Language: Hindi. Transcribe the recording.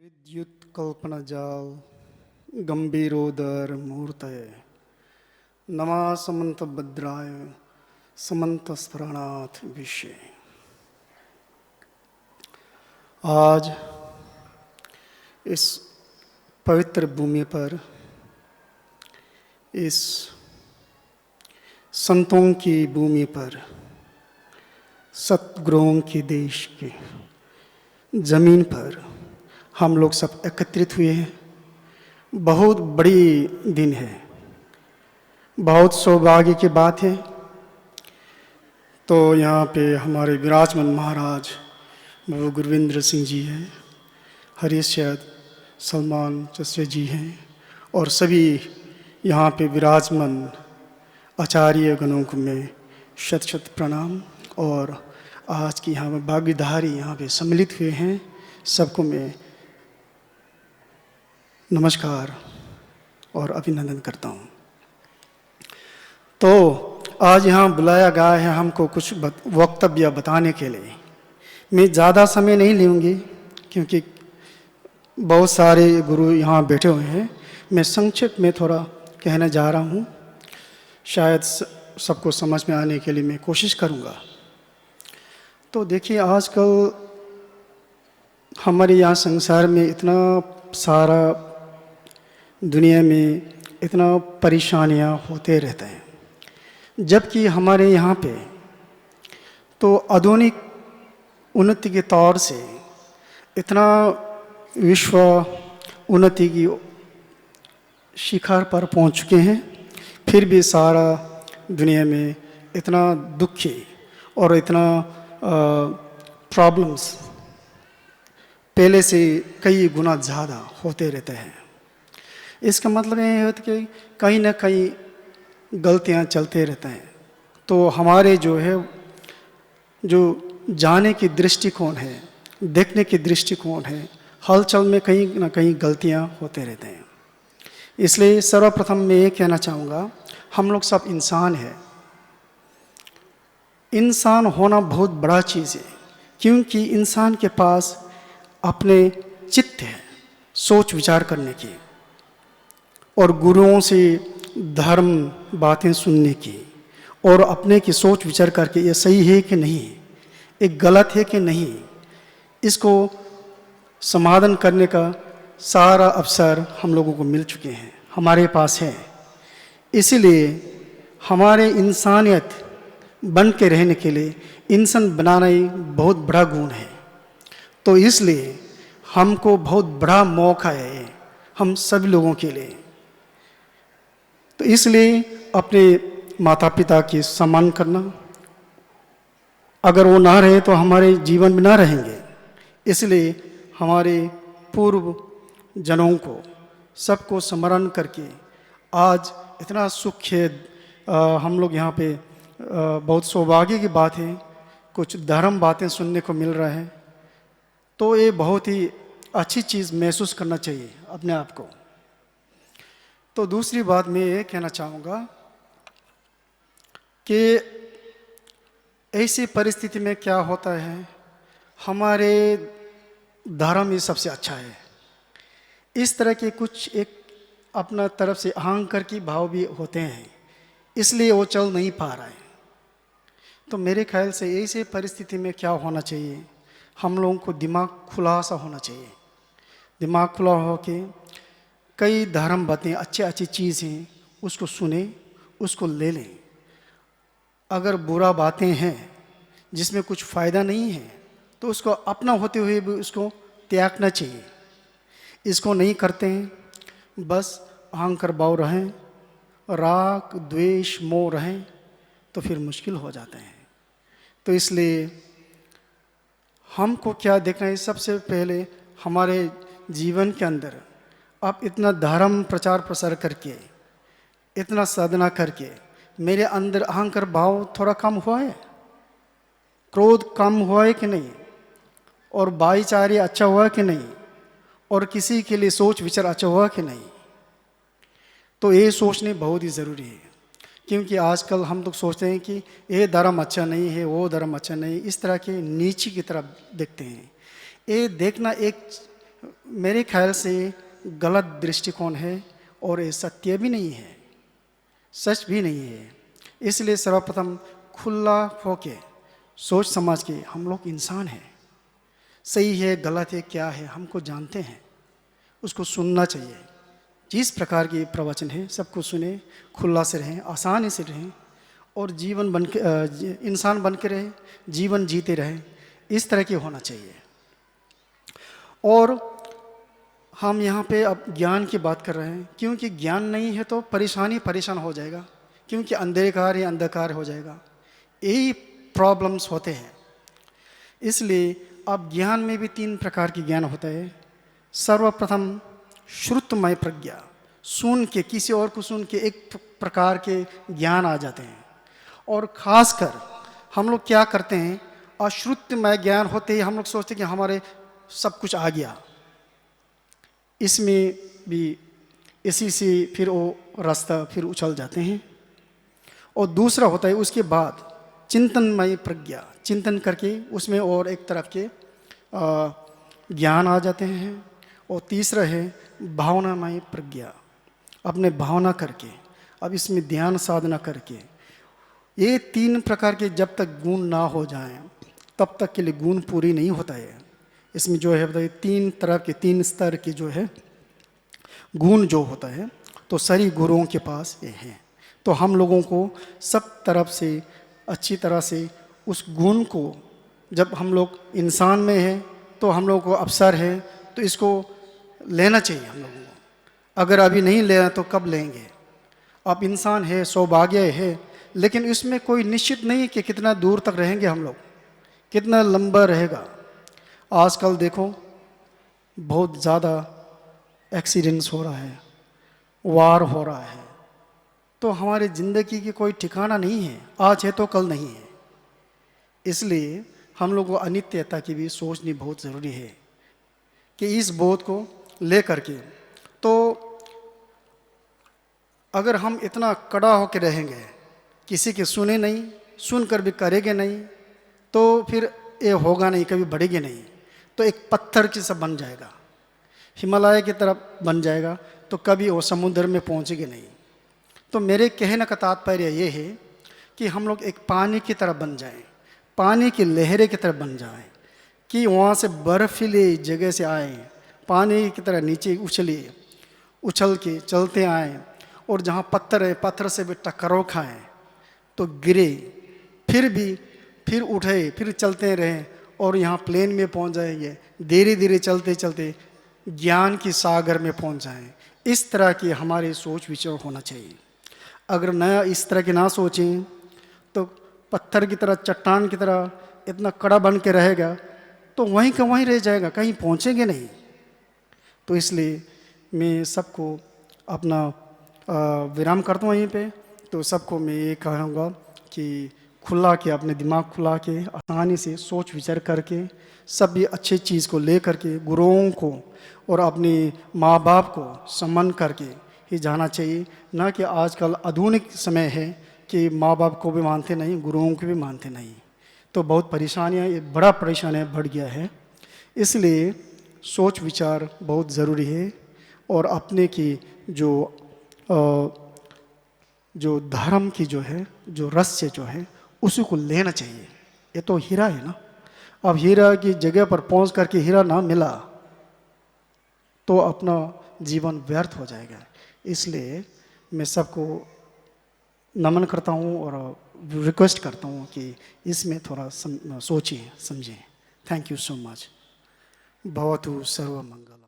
विद्युत कल्पना जाल गंभीरोदर मूर्तये नमा समंत भद्राय समंत स्मरणाथ विषय। आज इस पवित्र भूमि पर इस संतों की भूमि पर सतगुरुओं के देश के जमीन पर हम लोग सब एकत्रित हुए हैं। बहुत बड़ी दिन है, बहुत सौभाग्य की बात है। तो यहाँ पे हमारे विराजमान महाराज बाबा गुरविंद्र सिंह जी हैं, हरीशद सलमान चस्से जी हैं और सभी यहाँ पे विराजमान आचार्य गणों को मैं शत शत प्रणाम। और आज की यहाँ पे भागीदारी यहाँ पे सम्मिलित हुए हैं, सबको मैं नमस्कार और अभिनंदन करता हूँ। तो आज यहाँ बुलाया गया है हमको कुछ वक्तव्य बताने के लिए। मैं ज़्यादा समय नहीं लूँगी क्योंकि बहुत सारे गुरु यहाँ बैठे हुए हैं। मैं संक्षिप्त में थोड़ा कहने जा रहा हूँ, शायद सबको समझ में आने के लिए मैं कोशिश करूँगा। तो देखिए, आजकल हमारे यहाँ संसार में इतना सारा, दुनिया में इतना परेशानियाँ होते रहते हैं, जबकि हमारे यहाँ पे तो आधुनिक उन्नति के तौर से इतना विश्व उन्नति की शिखर पर पहुँच चुके हैं, फिर भी सारा दुनिया में इतना दुखी और इतना प्रॉब्लम्स पहले से कई गुना ज़्यादा होते रहते हैं। इसका मतलब ये है कि कहीं ना कहीं गलतियां चलते रहते हैं। तो हमारे जो है, जो जाने की दृष्टिकोण है, देखने की दृष्टिकोण है, हलचल में कहीं ना कहीं गलतियां होते रहते हैं। इसलिए सर्वप्रथम मैं ये कहना चाहूँगा, हम लोग सब इंसान हैं। इंसान होना बहुत बड़ा चीज़ है, क्योंकि इंसान के पास अपने चित्त है सोच विचार करने की, और गुरुओं से धर्म बातें सुनने की, और अपने की सोच विचार करके ये सही है कि नहीं, ये गलत है कि नहीं, इसको समाधान करने का सारा अवसर हम लोगों को मिल चुके हैं, हमारे पास है। इसीलिए हमारे इंसानियत बन के रहने के लिए इंसान बनाना ही बहुत बड़ा गुण है। तो इसलिए हमको बहुत बड़ा मौका है हम सभी लोगों के लिए। तो इसलिए अपने माता पिता की सम्मान करना, अगर वो ना रहे तो हमारे जीवन में ना रहेंगे। इसलिए हमारे पूर्व जनों को सबको स्मरण करके आज इतना सुख है। हम लोग यहाँ पे बहुत सौभाग्य की बात है, कुछ धर्म बातें सुनने को मिल रहा है। तो ये बहुत ही अच्छी चीज़ महसूस करना चाहिए अपने आप को। तो दूसरी बात मैं ये कहना चाहूँगा कि ऐसी परिस्थिति में क्या होता है, हमारे धर्म ही सबसे अच्छा है। इस तरह के कुछ एक अपना तरफ से अहंकार की भाव भी होते हैं, इसलिए वो चल नहीं पा रहा है। तो मेरे ख्याल से ऐसी परिस्थिति में क्या होना चाहिए, हम लोगों को दिमाग खुला सा होना चाहिए। दिमाग खुला हो के कई धर्म बातें, अच्छी अच्छी चीज़ें, उसको सुने, उसको ले लें। अगर बुरा बातें हैं जिसमें कुछ फ़ायदा नहीं है तो उसको अपना होते हुए भी उसको त्यागना चाहिए। इसको नहीं करते हैं, बस अहंकार भाव रहें, राग द्वेष मोह रहें, तो फिर मुश्किल हो जाते हैं। तो इसलिए हमको क्या देखना है, सबसे पहले हमारे जीवन के अंदर आप इतना धर्म प्रचार प्रसार करके, इतना साधना करके, मेरे अंदर अहंकार भाव थोड़ा कम हुआ है, क्रोध कम हुआ है कि नहीं, और भाईचारे अच्छा हुआ कि नहीं, और किसी के लिए सोच विचार अच्छा हुआ कि नहीं। तो ये सोचने बहुत ही ज़रूरी है, क्योंकि आजकल हम लोग सोचते हैं कि ये धर्म अच्छा नहीं है, वो धर्म अच्छा नहीं, इस तरह के नीचे की तरफ देखते हैं। ये देखना एक मेरे ख्याल से गलत दृष्टिकोण है और ये सत्य भी नहीं है, सच भी नहीं है। इसलिए सर्वप्रथम खुला होके सोच समझ के, हम लोग इंसान हैं, सही है गलत है क्या है हमको जानते हैं, उसको सुनना चाहिए। जिस प्रकार के प्रवचन है सबको सुने, खुला से रहें, आसानी से रहें और जीवन बन के इंसान बन के रहे, जीवन जीते रहे, इस तरह के होना चाहिए। और हम यहाँ पे अब ज्ञान की बात कर रहे हैं, क्योंकि ज्ञान नहीं है तो परेशान हो जाएगा, क्योंकि अंधकार ही अंधकार हो जाएगा, यही प्रॉब्लम्स होते हैं। इसलिए अब ज्ञान में भी 3 प्रकार की ज्ञान होता है। सर्वप्रथम श्रुतमय प्रज्ञा, सुन के, किसी और को सुन के एक प्रकार के ज्ञान आ जाते हैं। और खासकर हम लोग क्या करते हैं, अश्रुतमय ज्ञान होते ही हम लोग सोचते हैं कि हमारे सब कुछ आ गया, इसमें भी इसी से फिर वो रास्ता फिर उछल जाते हैं। और दूसरा होता है उसके बाद चिंतनमय प्रज्ञा, चिंतन करके उसमें और एक तरफ के ज्ञान आ जाते हैं। और तीसरा है भावनामय प्रज्ञा, अपने भावना करके, अब इसमें ध्यान साधना करके। ये 3 प्रकार के जब तक गुण ना हो जाएं तब तक के लिए गुण पूरी नहीं होता है। इसमें जो है बताइए 3 तरह के, 3 स्तर के जो है गुण जो होता है, तो सारी गुरुओं के पास ये हैं। तो हम लोगों को सब तरफ से अच्छी तरह से उस गुण को, जब हम लोग इंसान में हैं तो हम लोगों को अवसर है तो इसको लेना चाहिए हम लोगों को। अगर अभी नहीं लेना तो कब लेंगे। अब इंसान है, सौभाग्य है, लेकिन इसमें कोई निश्चित नहीं कि कितना दूर तक रहेंगे हम लोग, कितना लंबा रहेगा। आजकल देखो बहुत ज़्यादा एक्सीडेंट्स हो रहा है, वार हो रहा है, तो हमारी ज़िंदगी की कोई ठिकाना नहीं है, आज है तो कल नहीं है। इसलिए हम लोग को अनित्यता की भी सोचनी बहुत ज़रूरी है कि इस बोध को ले करके, तो अगर हम इतना कड़ा होकर रहेंगे, किसी के सुने नहीं, सुनकर भी करेंगे नहीं, तो फिर ये होगा नहीं, कभी बढ़ेगी नहीं, तो एक पत्थर की सा बन जाएगा, हिमालय की तरफ बन जाएगा, तो कभी वो समुद्र में पहुंचेगी नहीं। तो मेरे कहने का तात्पर्य ये है कि हम लोग एक पानी की तरह बन जाएं, पानी की लहरें की तरह बन जाएं, कि वहाँ से बर्फीली जगह से आए, पानी की तरह नीचे उछल के चलते आए, और जहाँ पत्थर है पत्थर से भी टकराव खाएं तो गिरे, फिर उठे, फिर चलते रहें और यहाँ प्लेन में पहुँच जाएंगे, धीरे धीरे चलते चलते ज्ञान की सागर में पहुँच जाएं। इस तरह की हमारी सोच विचार होना चाहिए। अगर नया इस तरह की ना सोचें तो पत्थर की तरह, चट्टान की तरह इतना कड़ा बन के रहेगा तो वहीं का वहीं रह जाएगा, कहीं पहुँचेंगे नहीं। तो इसलिए मैं सबको अपना विराम करता हूँ यहीं पे। तो सबको मैं ये कहूँगा कि खुला के, अपने दिमाग खुला के, आसानी से सोच विचार करके, सभी अच्छी चीज़ को ले करके, गुरुओं को और अपने माँ बाप को सम्मान करके ही जाना चाहिए। ना कि आजकल आधुनिक समय है कि माँ बाप को भी मानते नहीं, गुरुओं को भी मानते नहीं, तो बहुत परेशानियाँ, ये बड़ा परेशानियाँ बढ़ गया है। इसलिए सोच विचार बहुत ज़रूरी है। और अपने की जो धर्म की जो है, जो रहस्य जो है, उसी को लेना चाहिए। ये तो हीरा है ना, अब हीरा की जगह पर पहुंच करके हीरा ना मिला तो अपना जीवन व्यर्थ हो जाएगा। इसलिए मैं सबको नमन करता हूँ और रिक्वेस्ट करता हूँ कि इसमें थोड़ा सोचिए, समझें। Thank you so much. भवतु सर्वमंगलम्।